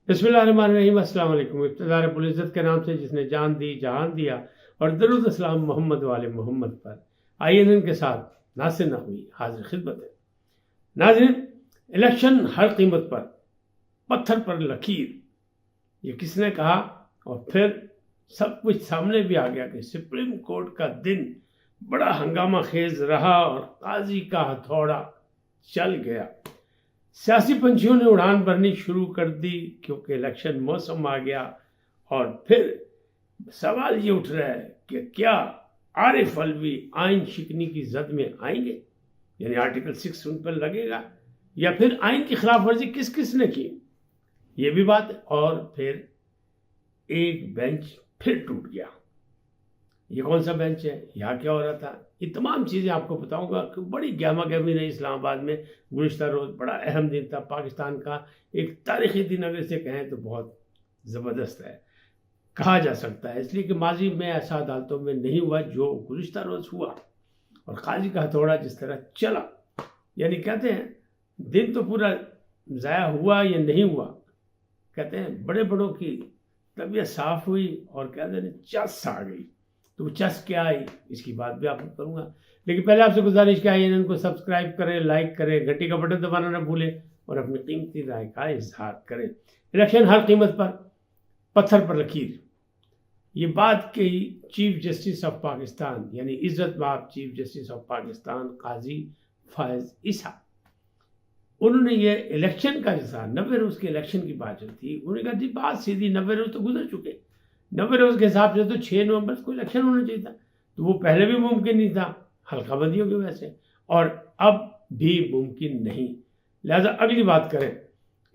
بسم اللہ الرحمن الرحیم۔ السلام علیکم۔ ابتداء رب العزت کے نام سے جس نے جان دی جہان دیا، اور درود السلام محمد والے محمد پر۔ INN کے ساتھ ناصر نقوی حاضر خدمت ہے۔ ناظرین، الیکشن ہر قیمت پر، پتھر پر لکیر، یہ کس نے کہا؟ اور پھر سب کچھ سامنے بھی آ گیا کہ سپریم کورٹ کا دن بڑا ہنگامہ خیز رہا اور قاضی کا ہتھوڑا چل گیا۔ سیاسی پنچھیوں نے اڑان بھرنی شروع کر دی کیونکہ الیکشن موسم آ گیا، اور پھر سوال یہ اٹھ رہا ہے کہ کیا عارف علوی آئین شکنی کی زد میں آئیں گے؟ یعنی آرٹیکل 6 ان پر لگے گا، یا پھر آئین کی خلاف ورزی کس کس نے کی؟ یہ بھی بات ہے۔ اور پھر ایک بینچ پھر ٹوٹ گیا۔ یہ کون سا بینچ ہے؟ یہاں کیا ہو رہا تھا؟ یہ تمام چیزیں آپ کو بتاؤں گا کہ بڑی گہما گہمی رہی اسلام آباد میں گزشتہ روز۔ بڑا اہم دن تھا، پاکستان کا ایک تاریخی دن اگر اسے کہیں تو بہت زبردست ہے، کہا جا سکتا ہے، اس لیے کہ ماضی میں ایسا عدالتوں میں نہیں ہوا جو گزشتہ روز ہوا، اور قاضی کا ہتھوڑا جس طرح چلا۔ یعنی کہتے ہیں دن تو پورا ضائع ہوا یا نہیں ہوا، کہتے ہیں بڑے بڑوں کی طبیعت صاف ہوئی اور کہتے ہیں چس آ گئی۔ تو وہ چس کیا آئی، اس کی بات بھی آپ کو کروں گا، لیکن پہلے آپ سے گزارش کیا ہے ان کو سبسکرائب کریں، لائک کریں، گھنٹی کا بٹن دبانا نہ بھولیں، اور اپنی قیمتی رائے کا اظہار کریں۔ الیکشن ہر قیمت پر، پتھر پر لکیر، یہ بات کہی چیف جسٹس آف پاکستان، یعنی عزت مآب چیف جسٹس آف پاکستان قاضی فائز عیسیٰ۔ انہوں نے یہ الیکشن کا جیسا 90 روز کے الیکشن کی بات جو تھی، انہوں نے کہا جی بات سیدھی، 90 روز تو گزر چکے، 90 روز کے حساب سے تو 6 نومبر کو الیکشن ہونا چاہیے تھا، تو وہ پہلے بھی ممکن نہیں تھا حلقہ بندیوں کی وجہ سے، اور اب بھی ممکن نہیں۔ لہذا اگلی بات کریں،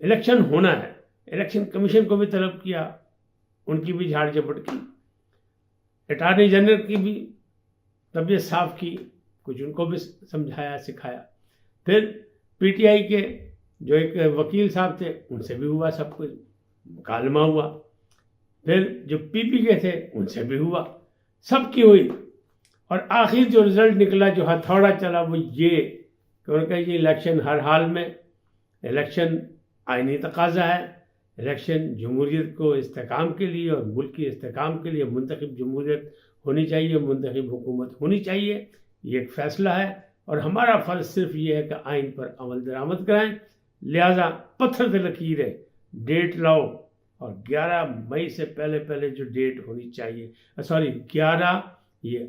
الیکشن ہونا ہے۔ الیکشن کمیشن کو بھی طلب کیا، ان کی بھی جھاڑ جھپٹ کی، اٹارنی جنرل کی بھی طبیعت صاف کی، کچھ ان کو بھی سمجھایا سکھایا۔ پھر PTI کے جو ایک وکیل صاحب تھے ان سے بھی ہوا، سب کچھ مکالمہ ہوا۔ پھر جو PP کے تھے ان سے بھی ہوا، سب کی ہوئی، اور آخر جو رزلٹ نکلا، جو ہتھوڑا چلا، وہ یہ کہ انہوں نے کہا یہ الیکشن ہر حال میں، الیکشن آئینی تقاضا ہے، الیکشن جمہوریت کو استحکام کے لیے اور ملک کے استحکام کے لیے منتخب جمہوریت ہونی چاہیے، منتخب حکومت ہونی چاہیے، یہ ایک فیصلہ ہے، اور ہمارا فرض صرف یہ ہے کہ آئین پر عمل درآمد کرائیں۔ لہذا پتھر سے لکیر ہے، ڈیٹ لاؤ، اور 11 مئی سے پہلے جو ڈیٹ ہونی چاہیے، 11 یہ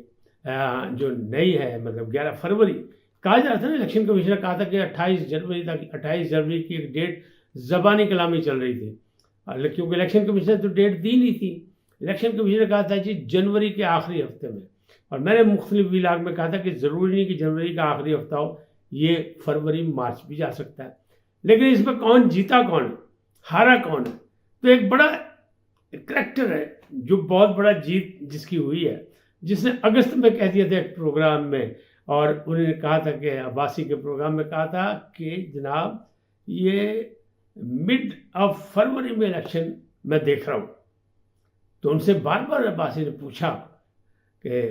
جو نئی ہے، مطلب 11 فروری کہا جا رہا تھا نا، الیکشن کمیشن نے کہا تھا کہ 28 جنوری تک، 28 جنوری کی ایک ڈیٹ زبانی کلامی چل رہی تھی، کیونکہ الیکشن کمیشن نے تو ڈیٹ دی نہیں تھی۔ الیکشن کمیشن نے کہا تھا جی جنوری کے آخری ہفتے میں، اور میں نے مختلف ولاگ میں کہا تھا کہ ضروری نہیں کہ جنوری کا آخری ہفتہ ہو، یہ فروری مارچ بھی جا سکتا ہے۔ لیکن اس میں کون جیتا، کون ہے، ہارا کون ہے؟ تو ایک بڑا کریکٹر ہے جو بہت بڑا جیت جس کی ہوئی ہے، جس نے اگست میں کہہ دیا تھا ایک پروگرام میں، اور انہوں نے کہا تھا کہ عباسی کے پروگرام میں کہا تھا کہ جناب یہ مڈ آف فروری میں الیکشن میں دیکھ رہا ہوں۔ تو ان سے بار بار عباسی نے پوچھا کہ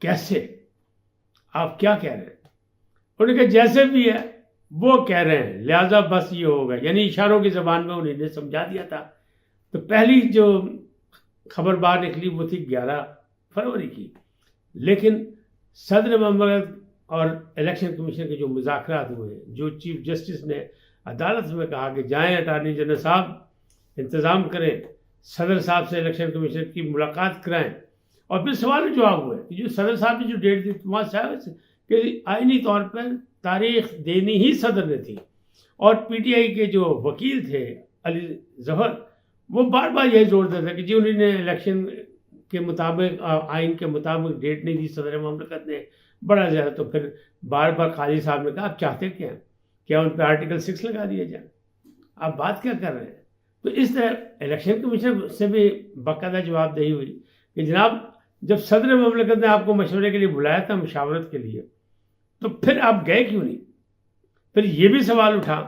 کیسے، آپ کیا کہہ رہے ہیں؟ انہوں نے کہا جیسے بھی ہے وہ کہہ رہے ہیں، لہذا بس یہ ہوگا، یعنی اشاروں کی زبان میں انہوں نے سمجھا دیا تھا۔ تو پہلی جو خبر باہر نکلی وہ تھی 11 فروری کی، لیکن صدر مملکت اور الیکشن کمیشن کے جو مذاکرات ہوئے، جو چیف جسٹس نے عدالت میں کہا کہ جائیں اٹارنی جنرل صاحب انتظام کریں، صدر صاحب سے الیکشن کمیشن کی ملاقات کرائیں، اور پھر سوال و جواب ہوئے کہ جو صدر صاحب نے جو ڈیٹ دی وہاں صاحب کہ آئینی طور پر تاریخ دینی ہی صدر نے تھی، اور PTI کے جو وکیل تھے علی ظفر، وہ بار بار یہی زور دیتے تھے کہ جی انہوں نے الیکشن کے مطابق، آئین کے مطابق ڈیٹ نہیں دی صدر مملکت نے، بڑا زیادہ۔ تو پھر بار بار قاضی صاحب نے کہا آپ چاہتے کیا ہیں؟ کیا ان پہ آرٹیکل 6 لگا دیا جائے؟ آپ بات کیا کر رہے ہیں؟ تو اس طرح الیکشن کمیشن سے بھی باقاعدہ جواب دہی ہوئی کہ جناب جب صدر مملکت نے آپ کو مشورے کے لیے بلایا تھا، مشاورت کے لیے، تو پھر آپ گئے کیوں نہیں؟ پھر یہ بھی سوال اٹھا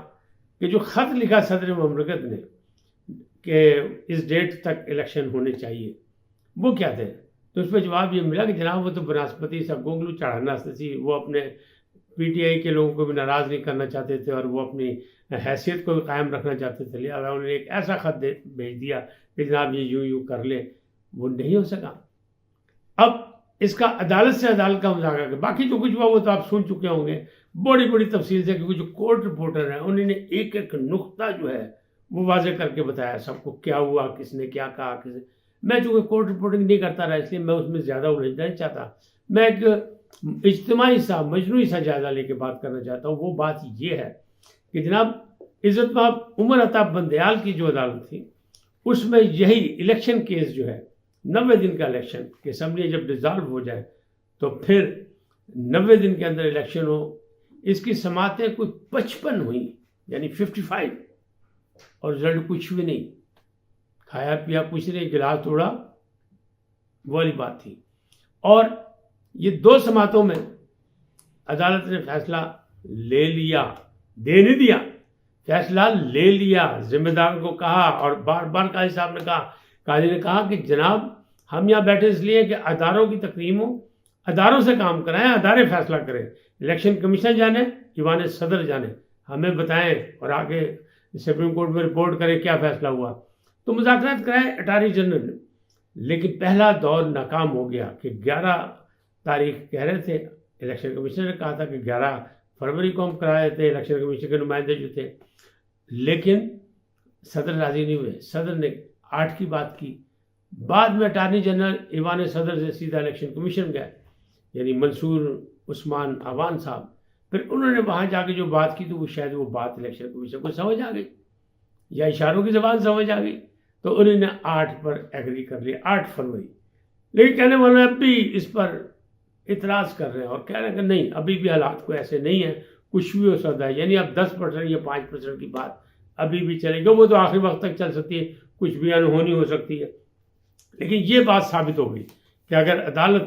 کہ جو خط لکھا صدر مملکت نے کہ اس ڈیٹ تک الیکشن ہونے چاہیے، وہ کیا تھے؟ تو اس پہ جواب یہ ملا کہ جناب وہ تو بناسپتی سا گونگلو چڑھانا سی، وہ اپنے پی ٹی آئی کے لوگوں کو بھی ناراض نہیں کرنا چاہتے تھے اور وہ اپنی حیثیت کو بھی قائم رکھنا چاہتے تھے، لہٰذا انہوں نے ایک ایسا خط بھیج دیا کہ جناب یہ یوں کر لیں، وہ نہیں ہو سکا۔ اب اس کا عدالت سے عدالت کا مذاکرہ کر، باقی جو کچھ ہوا وہ تو آپ سن چکے ہوں گے بڑی بڑی تفصیل سے، کیونکہ جو کورٹ رپورٹر ہیں انہوں نے ایک ایک نقطہ جو ہے وہ واضح کر کے بتایا سب کو، کیا ہوا، کس نے کیا کہا، میں چونکہ کورٹ رپورٹنگ نہیں کرتا رہا اس لیے میں اس میں زیادہ الجھنا نہیں چاہتا، میں ایک اجتماعی سا مجموعی سا جائزہ لے کے بات کرنا چاہتا ہوں۔ وہ بات یہ ہے کہ جناب عزت مآب عمر عطا بندیال کی جو عدالت تھی اس میں یہی الیکشن کیس جو ہے 90 دن کا الیکشن کہ اسمبلی جب ڈیزالو ہو جائے تو پھر 90 دن کے اندر الیکشن ہو، اس کی سماعتیں کوئی 55 ہوئیں، یعنی 55، اور رزلٹ کچھ بھی نہیں، کھایا پیا کچھ نہیں، گلاس توڑا، وہ والی بات تھی۔ اور یہ 2 سماعتوں میں عدالت نے فیصلہ لے لیا، دے نہیں دیا، فیصلہ لے لیا، ذمہ دار کو کہا، اور بار بار قاضی صاحب نے کہا، قاضی نے کہا کہ جناب ہم یہاں بیٹھے اس لیے کہ اداروں کی تقسیم ہو، اداروں سے کام کرائیں، ادارے فیصلہ کریں، الیکشن کمیشن جانے، ایوان صدر جانے، ہمیں بتائیں اور آگے سپریم کورٹ میں رپورٹ کریں کیا فیصلہ ہوا۔ تو مذاکرات کرائے اٹارنی جنرل نے، لیکن پہلا دور ناکام ہو گیا کہ 11 تاریخ کہہ رہے تھے، الیکشن کمیشن نے کہا تھا کہ 11 فروری کو ہم کرائے تھے، الیکشن کمیشن کے نمائندے جو تھے، لیکن صدر راضی نہیں ہوئے، صدر نے 8 کی بات کی۔ بعد میں اٹارنی جنرل ایوان صدر سے سیدھا الیکشن کمیشن گئے، یعنی منصور عثمان آوان صاحب، پھر انہوں نے وہاں جا کے جو بات کی تو وہ شاید وہ بات الیکشن کمیشن کو سمجھ آ گئی یا اشاروں کی زبان سمجھ آ گئی، تو انہوں نے 8 پر ایگری کر لیا، 8 فروری۔ لیکن کہنے والے اب بھی اس پر اعتراض کر رہے ہیں اور کہہ رہے ہیں کہ نہیں، ابھی بھی حالات کو ایسے نہیں ہیں، کچھ بھی ہو سکتا ہے، یعنی اب 10% یا 5% کی بات ابھی بھی چلے گی، وہ تو آخری وقت تک چل سکتی ہے، کچھ بھی انہونی ہو سکتی ہے۔ لیکن یہ بات ثابت ہو گئی کہ اگر عدالت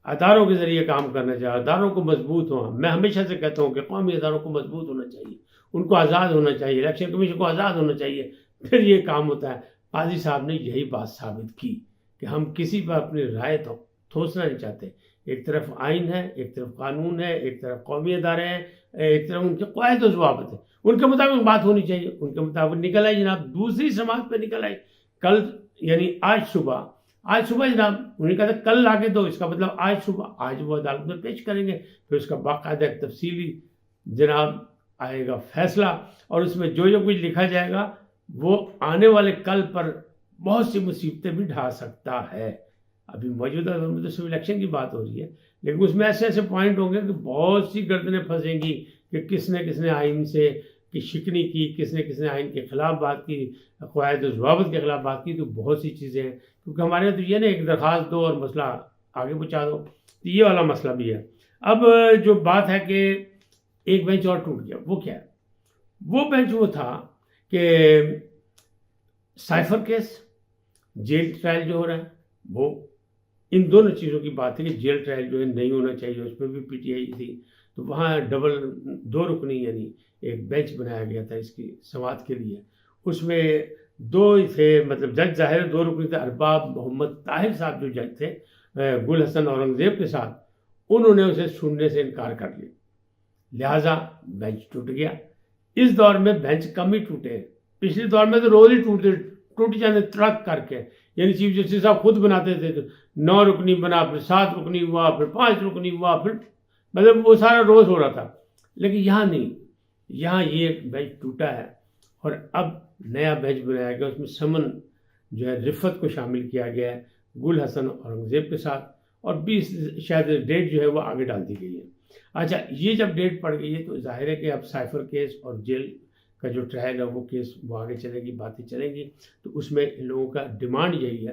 اداروں کے ذریعے کام کرنا چاہے، اداروں کو مضبوط ہو، میں ہمیشہ سے کہتا ہوں کہ قومی اداروں کو مضبوط ہونا چاہیے، ان کو آزاد ہونا چاہیے، الیکشن کمیشن کو آزاد ہونا چاہیے، پھر یہ کام ہوتا ہے۔ قاضی صاحب نے یہی بات ثابت کی کہ ہم کسی پر اپنی رائے تھوسنا نہیں چاہتے، ایک طرف آئین ہے، ایک طرف قانون ہے، ایک طرف قومی ادارے ہیں، ایک طرف ان کے قواعد و ضوابط ہیں، ان کے مطابق بات ہونی چاہیے، ان کے مطابق نکل آئی جناب، دوسری سماعت پہ نکل آئی کل، یعنی آج صبح جناب انہوں نے کہا تھا کل لا کے دو، اس کا مطلب آج صبح، آج وہ عدالت میں پیش کریں گے، پھر اس کا باقاعدہ ایک تفصیلی جناب آئے گا فیصلہ، اور اس میں جو کچھ لکھا جائے گا وہ آنے والے کل پر بہت سی مصیبتیں بھی ڈھا سکتا ہے۔ ابھی موجودہ دور میں تو صرف الیکشن کی بات ہو رہی ہے، لیکن اس میں ایسے ایسے پوائنٹ ہوں گے کہ بہت سی گردنیں پھنسیں گی کہ کس نے آئین سے کی شکنی کی، کس نے آئین کے خلاف بات کی، قواعد و ضوابط کے خلاف بات کی، تو بہت سی چیزیں ہیں، کیونکہ ہمارے یہاں تو یہ نا ایک درخواست دو اور مسئلہ آگے پہنچا دو، تو یہ والا مسئلہ بھی ہے۔ اب جو بات ہے کہ ایک بینچ اور ٹوٹ گیا، وہ کیا ہے؟ وہ بینچ وہ تھا کہ سائفر کیس، جیل ٹرائل جو ہو رہا ہے، وہ ان دونوں چیزوں کی بات ہے کہ جیل ٹرائل جو ہے نہیں ہونا چاہیے، اس پہ بھی پی ٹی آئی تھی، تو وہاں ڈبل 2 رکنی یعنی ایک بینچ بنایا گیا تھا اس کی سماعت کے لیے، اس میں 2 تھے، مطلب جج ظاہر 2 رکنی تھے، ارباب محمد طاہر صاحب جو جج تھے گل حسن اورنگزیب کے ساتھ، انہوں نے اسے سننے سے انکار کر لیا، لہٰذا بینچ ٹوٹ گیا۔ اس دور میں بینچ کم ہی ٹوٹے، پچھلے دور میں تو روز ہی ٹوٹ جاتے تڑک کر کے، یعنی چیف جسٹس صاحب خود بناتے تھے، 9 رکنی بنا، پھر 7 رکنی ہوا، پھر 5 رکنی ہوا، پھر مطلب وہ سارا روز ہو رہا تھا، لیکن یہاں نہیں، یہاں یہ بینچ ٹوٹا ہے اور اب نیا بینچ بنایا گیا، اس میں سمن جو ہے رفت کو شامل کیا گیا ہے گل حسن اورنگزیب کے ساتھ، اور 20 شاید ڈیٹ جو ہے وہ آگے ڈال دی گئی ہے۔ اچھا، یہ جب ڈیٹ پڑ گئی ہے تو ظاہر ہے کہ اب سائفر کیس اور جیل کا جو ٹرائل ہے وہ کیس وہ آگے چلے گی، باتیں چلیں گی، تو اس میں ان لوگوں کا ڈیمانڈ یہی ہے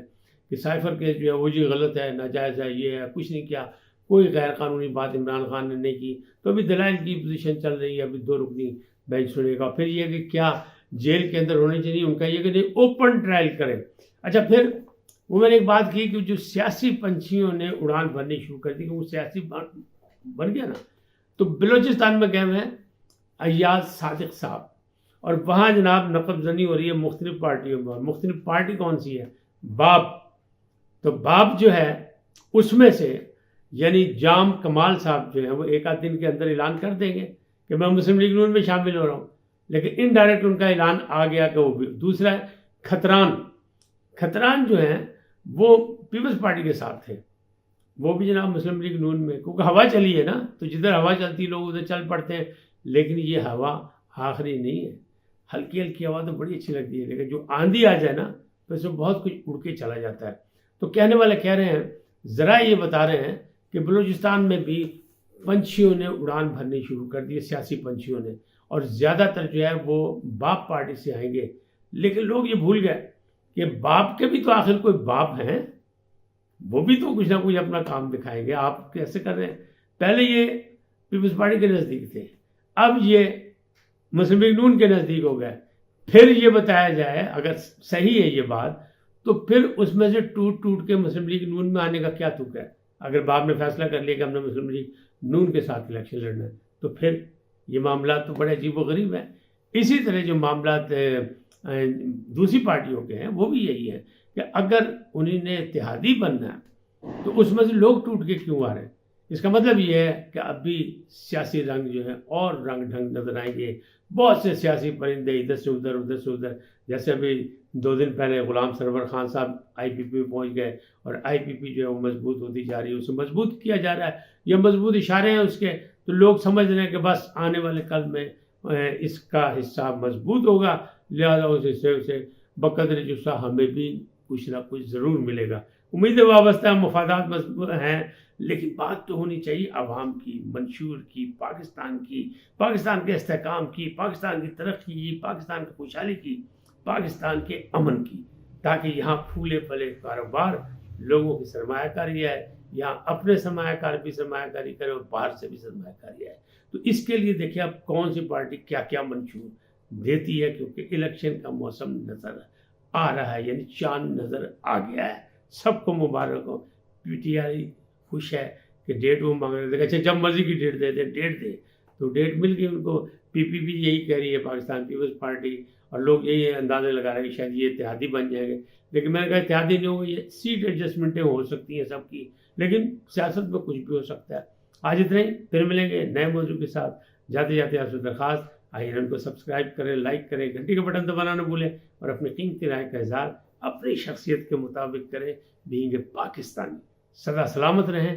کہ سائفر کیس جو ہے وہ جی غلط ہے، ناجائز ہے، یہ ہے، کچھ نہیں کیا، کوئی غیر قانونی بات عمران خان نے نہیں کی، تو ابھی دلائل کی پوزیشن چل رہی ہے، ابھی 2 رکنی بینچ سنے گا، پھر یہ کہ کیا جیل کے اندر ہونے چاہیے، ان کا یہ کہ نہیں اوپن ٹرائل کریں۔ اچھا، پھر وہ میں نے ایک بات کی کہ جو سیاسی پنچھیوں نے اڑان بھرنی شروع کر دی کہ وہ سیاسی بن گیا نا، تو بلوچستان میں گئے ہوئے ہیں ایاز صادق صاحب، اور وہاں جناب نقب زنی ہو رہی ہے مختلف پارٹیوں میں، مختلف پارٹی کون سی ہے؟ باپ، تو باپ جو ہے اس میں سے یعنی جام کمال صاحب جو ہیں وہ ایک آدھ دن کے اندر اعلان کر دیں گے کہ میں مسلم لیگ نون میں شامل ہو رہا ہوں، لیکن انڈائریکٹ ان کا اعلان آ گیا کہ وہ بھی۔ دوسرا ہے کھتران جو ہیں وہ پیپلز پارٹی کے ساتھ تھے، وہ بھی جناب مسلم لیگ نون میں، کیونکہ ہوا چلی ہے نا، تو جدھر ہوا چلتی لوگ ادھر چل پڑتے ہیں، لیکن یہ ہوا آخری نہیں ہے۔ ہلکی ہلکی ہوا تو بڑی اچھی لگتی ہے، لیکن جو آندھی آ جائے نا تو اس میں بہت کچھ اڑ کے چلا جاتا ہے۔ تو کہنے والے کہہ رہے ہیں، ذرائع یہ بتا رہے ہیں کہ بلوچستان میں بھی پنچھیوں نے اڑان بھرنی شروع کر دی، سیاسی پنچھیوں نے، اور زیادہ تر جو ہے وہ باپ پارٹی سے آئیں گے۔ لیکن لوگ یہ بھول گئے کہ باپ کے بھی تو آخر کوئی باپ ہیں، وہ بھی تو کچھ نہ کچھ اپنا کام دکھائیں گے۔ آپ کیسے کر رہے ہیں؟ پہلے یہ پیپلز پارٹی کے نزدیک تھے، اب یہ مسلم لیگ نون کے نزدیک ہو گئے۔ پھر یہ بتایا جائے اگر صحیح ہے یہ بات، تو پھر اس میں سے ٹوٹ کے مسلم لیگ نون میں آنے کا کیا تک ہے؟ اگر باپ نے فیصلہ کر لیا کہ ہم نے مسلم لیگ نون کے ساتھ الیکشن لڑنا ہے، تو پھر یہ معاملات تو بڑے عجیب و غریب ہیں۔ اسی طرح جو معاملات دوسری پارٹیوں کے ہیں وہ بھی یہی ہے کہ اگر انہیں نے اتحادی بننا ہے تو اس میں سے لوگ ٹوٹ کے کیوں آ رہے ہیں؟ اس کا مطلب یہ ہے کہ اب بھی سیاسی رنگ جو ہے اور رنگ ڈھنگ نظر آئیں گے، بہت سے سیاسی پرندے ادھر سے ادھر ادھر سے ادھر، جیسے ابھی 2 دن پہلے غلام سرور خان صاحب IPP میں پہنچ گئے، اور IPP جو ہے وہ مضبوط ہوتی جا رہی ہے، اسے مضبوط کیا جا رہا ہے، یہ مضبوط اشارے ہیں اس کے، تو لوگ سمجھ رہے ہیں کہ بس آنے والے کل میں اس کا حصہ مضبوط ہوگا، لہٰذا اس حصے سے بقدر جسہ ہمیں بھی کچھ نہ کچھ ضرور ملے گا۔ امیدیں وابستہ ہیں، مفادات مضبوط ہیں، لیکن بات تو ہونی چاہیے عوام کی، منشور کی، پاکستان کے استحکام کی، پاکستان کی ترقی کی، پاکستان کی خوشحالی کی، پاکستان کے امن کی، تاکہ یہاں پھولے پھلے کاروبار، لوگوں کی سرمایہ کاری ہے، یہاں اپنے سرمایہ کار بھی سرمایہ کاری کرے اور باہر سے بھی سرمایہ کاری ہے۔ تو اس کے لیے دیکھیں اب کون سی پارٹی کیا کیا منشور دیتی ہے، کیونکہ الیکشن کا موسم نظر آ رہا ہے، یعنی چاند نظر آ گیا ہے۔ سب کو مبارک ہو۔ PTI خوش ہے کہ ڈیٹ وہ مانگ رہے تھے، اچھا جب مرضی کی ڈیٹ دے دیں، ڈیٹ دے، تو ڈیٹ مل گئی ان کو۔ PPP بھی یہی کہہ رہی ہے، پاکستان پیپلز پارٹی، اور لوگ یہی اندازے لگا رہے ہیں کہ شاید یہ اتحادی بن جائیں گے، لیکن میں نے کہا اتحادی نہیں ہوگا، یہ سیٹ ایڈجسٹمنٹیں ہو سکتی ہیں سب کی، لیکن سیاست میں کچھ بھی ہو سکتا ہے۔ آج اتنا ہی، پھر ملیں گے نئے موضوع کے ساتھ۔ جاتے جاتے آپ سے درخواست، آئیے کو سبسکرائب کریں، لائک کریں، گھنٹی کا بٹن دبانا نہ بھولیں، اور اپنی قیمتی رائے کا اظہار اپنی شخصیت کے مطابق کریں۔ بینگ اے پاکستانی، سدا سلامت رہیں۔